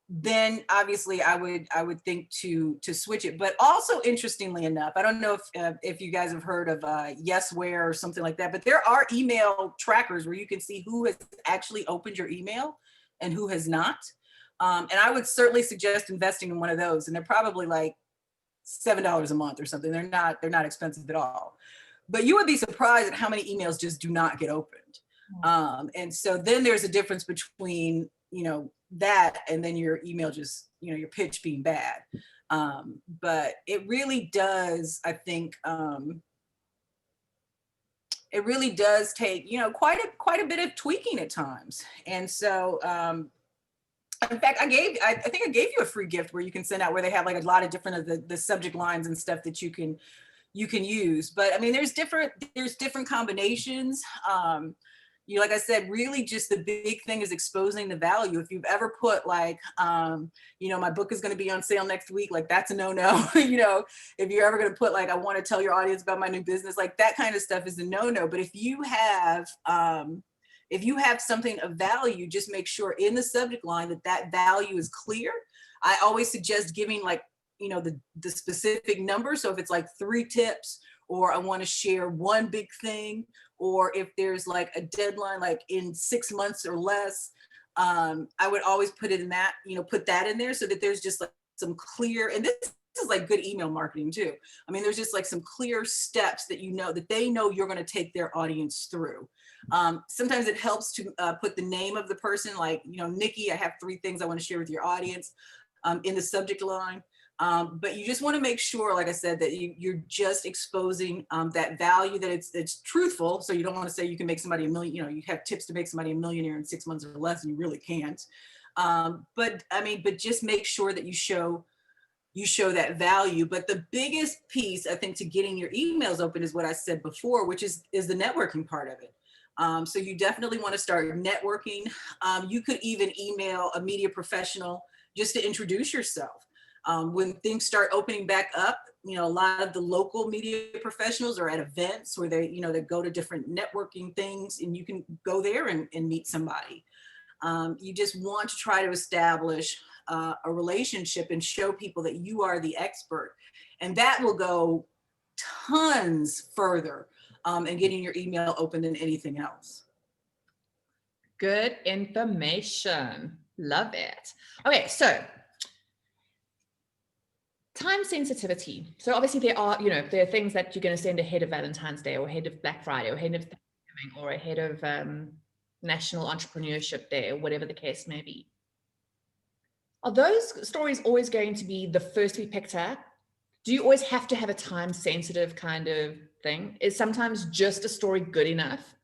then obviously I would think to switch it. But also, interestingly enough, I don't know if you guys have heard of Yesware or something like that, but there are email trackers where you can see who has actually opened your email and who has not. And I would certainly suggest investing in one of those. And they're probably like $7 a month or something. They're not expensive at all. But you would be surprised at how many emails just do not get opened. And so then there's a difference between, that and then your email just, your pitch being bad. But it really does, I think, it really does take, quite a bit of tweaking at times. And so, in fact, I think I gave you a free gift where you can send out, where they have like a lot of different of the subject lines and stuff that you can use. But I mean, there's different combinations. Like I said, really just the big thing is exposing the value. If you've ever put like, my book is going to be on sale next week, like that's a no-no. If you're ever going to put like, I want to tell your audience about my new business, like that kind of stuff is a no-no. But if you have something of value, just make sure in the subject line that value is clear. I always suggest giving like, the specific number. So if it's like 3 tips, or I want to share one big thing, or if there's like a deadline, like in 6 months or less, I would always put it in that, put that in there, so that there's just like some clear, and this is like good email marketing too. I mean, there's just like some clear steps that that they know you're going to take their audience through. Sometimes it helps to put the name of the person, like, Nikki, I have 3 things I want to share with your audience, in the subject line. But you just want to make sure, like I said, that you're just exposing that value, that it's truthful. So you don't want to say you can make somebody $1 million, you have tips to make somebody a millionaire in 6 months or less, and you really can't. But just make sure that you show that value. But the biggest piece, I think, to getting your emails open is what I said before, which is the networking part of it. So you definitely want to start networking. You could even email a media professional just to introduce yourself. When things start opening back up, you know, a lot of the local media professionals are at events where they, you know, they go to different networking things, and you can go there and meet somebody. You just want to try to establish a relationship and show people that you are the expert. And that will go tons further in getting your email open than anything else. Good information. Love it. Okay, so time sensitivity. So obviously there are things that you're going to send ahead of Valentine's Day, or ahead of Black Friday, or ahead of Thanksgiving, or ahead of National Entrepreneurship Day, or whatever the case may be. Are those stories always going to be the first to be picked up? Do you always have to have a time sensitive kind of thing? Is sometimes just a story good enough?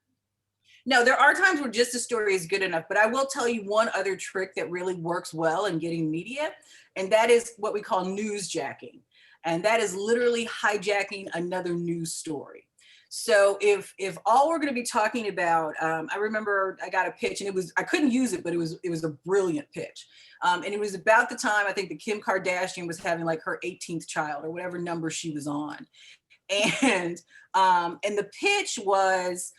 No, there are times where just a story is good enough, but I will tell you one other trick that really works well in getting media, and that is what we call newsjacking. And that is literally hijacking another news story. So if all we're going to be talking about, I remember I got a pitch, and I couldn't use it, but it was a brilliant pitch. And it was about the time I think that Kim Kardashian was having like her 18th child, or whatever number she was on. And the pitch was,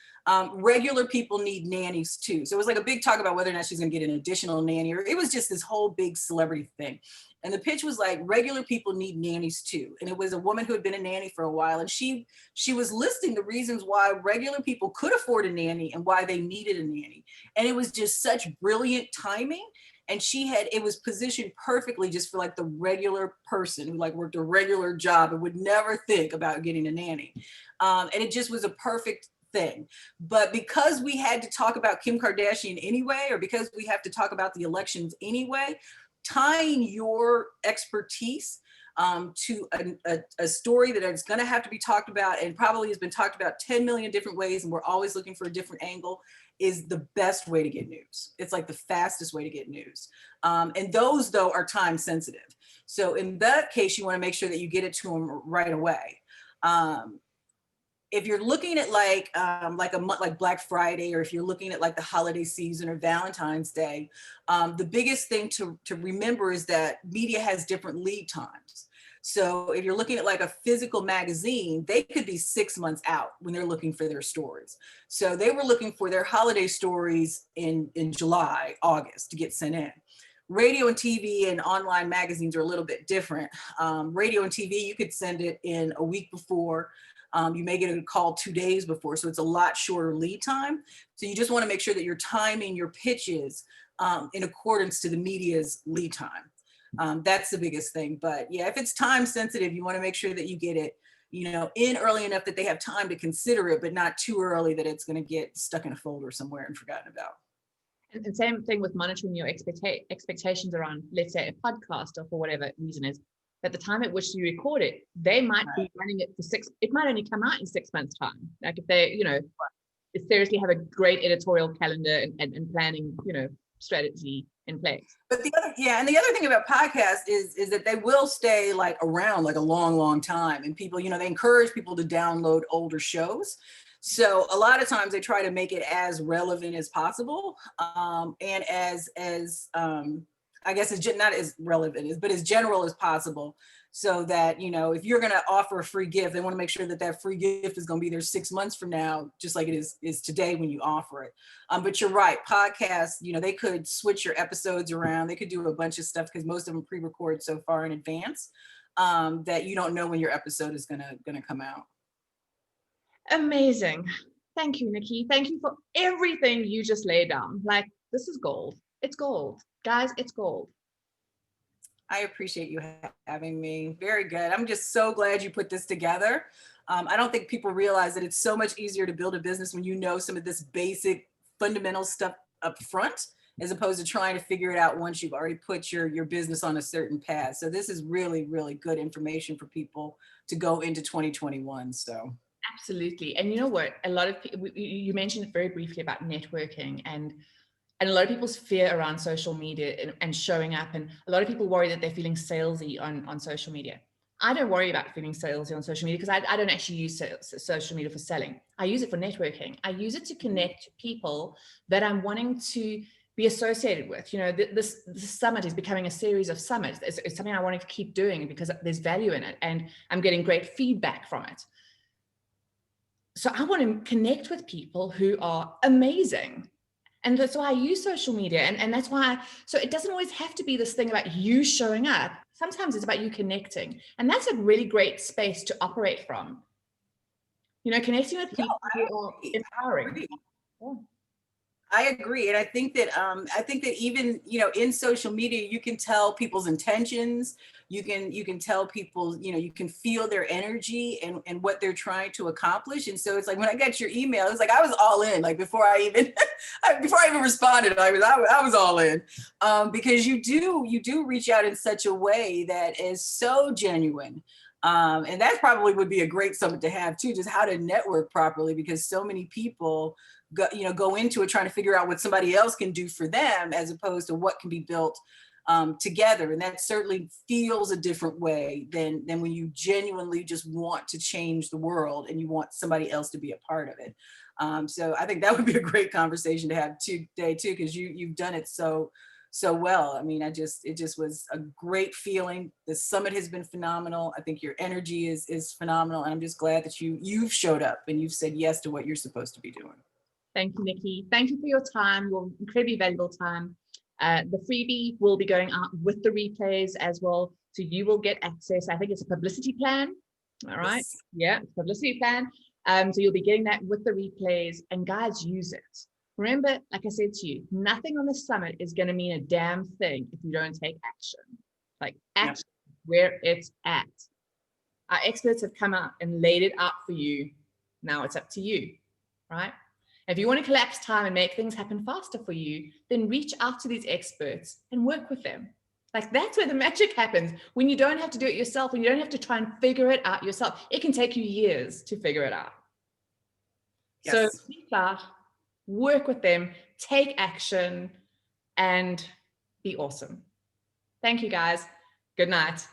regular people need nannies too. So it was like a big talk about whether or not she's gonna get an additional nanny, or it was just this whole big celebrity thing. And the pitch was like, regular people need nannies too. And it was a woman who had been a nanny for a while. And she was listing the reasons why regular people could afford a nanny and why they needed a nanny. And it was just such brilliant timing. And it was positioned perfectly just for like the regular person who like worked a regular job and would never think about getting a nanny. And it just was a perfect thing. But because we had to talk about Kim Kardashian anyway, or because we have to talk about the elections anyway, tying your expertise to a story that is going to have to be talked about, and probably has been talked about 10 million different ways, and we're always looking for a different angle, is the best way to get news. It's like the fastest way to get news. And those, though, are time sensitive. So in that case, you want to make sure that you get it to them right away. If you're looking at like a month like Black Friday, or if you're looking at like the holiday season or Valentine's Day, the biggest thing to remember is that media has different lead times. So if you're looking at like a physical magazine, they could be 6 months out when they're looking for their stories. So they were looking for their holiday stories in July, August to get sent in. Radio and TV and online magazines are a little bit different. Radio and TV, you could send it in a week before. You may get a call 2 days before, so it's a lot shorter lead time. So you just want to make sure that you're timing your pitches in accordance to the media's lead time. That's the biggest thing. But yeah, if it's time sensitive, you want to make sure that you get it, in early enough that they have time to consider it, but not too early that it's going to get stuck in a folder somewhere and forgotten about. And same thing with monitoring your expectations around, let's say, a podcast, or for whatever reason is, at the time at which you record it, they might be running it for it might only come out in 6 months' time. Like if they, seriously have a great editorial calendar and planning, strategy in place. But the other thing about podcasts is that they will stay like around like a long, long time. And people, they encourage people to download older shows. So a lot of times they try to make it as relevant as possible, and as I guess it's not as relevant, but as general as possible, so that, if you're going to offer a free gift, they want to make sure that that free gift is going to be there 6 months from now, just like it is today when you offer it. But you're right, podcasts, they could switch your episodes around. They could do a bunch of stuff because most of them pre-record so far in advance that you don't know when your episode is going to come out. Amazing. Thank you, Nikki. Thank you for everything you just laid down. Like, this is gold. It's gold. Guys, it's gold. I appreciate you having me. Very good. I'm just so glad you put this together. I don't think people realize that it's so much easier to build a business when you know some of this basic fundamental stuff up front, as opposed to trying to figure it out once you've already put your business on a certain path. So this is really, really good information for people to go into 2021. So. Absolutely. And you know what? A lot of people, you mentioned very briefly about networking and a lot of people's fear around social media and showing up. And a lot of people worry that they're feeling salesy on social media. I don't worry about feeling salesy on social media because I don't actually use social media for selling. I use it for networking. I use it to connect to people that I'm wanting to be associated with. You know, this summit is becoming a series of summits. It's something I want to keep doing because there's value in it and I'm getting great feedback from it. So I want to connect with people who are amazing. And that's why I use social media. And that's why, so it doesn't always have to be this thing about you showing up. Sometimes it's about you connecting. And that's a really great space to operate from. You know, connecting with people who are empowering. I agree. And I think that even, you know, in social media, you can tell people's intentions. You can tell people, you know, you can feel their energy and what they're trying to accomplish. And so it's like, when I got your email, it's like, I was all in, like before I even, responded, I was all in, because you do reach out in such a way that is so genuine. And that probably would be a great summit to have too, just how to network properly, because so many people go into it trying to figure out what somebody else can do for them as opposed to what can be built together. And that certainly feels a different way than when you genuinely just want to change the world and you want somebody else to be a part of it. So I think that would be a great conversation to have today too, because you've done it so well. I mean, it just was a great feeling. The summit has been phenomenal. I think your energy is phenomenal. And I'm just glad that you've showed up and you've said yes to what you're supposed to be doing. Thank you, Nikki. Thank you for your time, your incredibly valuable time. The freebie will be going out with the replays as well. So you will get access. I think it's a publicity plan. All right. Yes. Yeah, it's a publicity plan. So you'll be getting that with the replays, and guys, use it. Remember, like I said to you, nothing on the summit is going to mean a damn thing if you don't take action. Like action where it's at. Our experts have come out and laid it out for you. Now it's up to you, right? If you want to collapse time and make things happen faster for you, then reach out to these experts and work with them. Like that's where the magic happens, when you don't have to do it yourself, when you don't have to try and figure it out yourself. It can take you years to figure it out. Yes. So reach out, work with them, take action, and be awesome. Thank you, guys. Good night.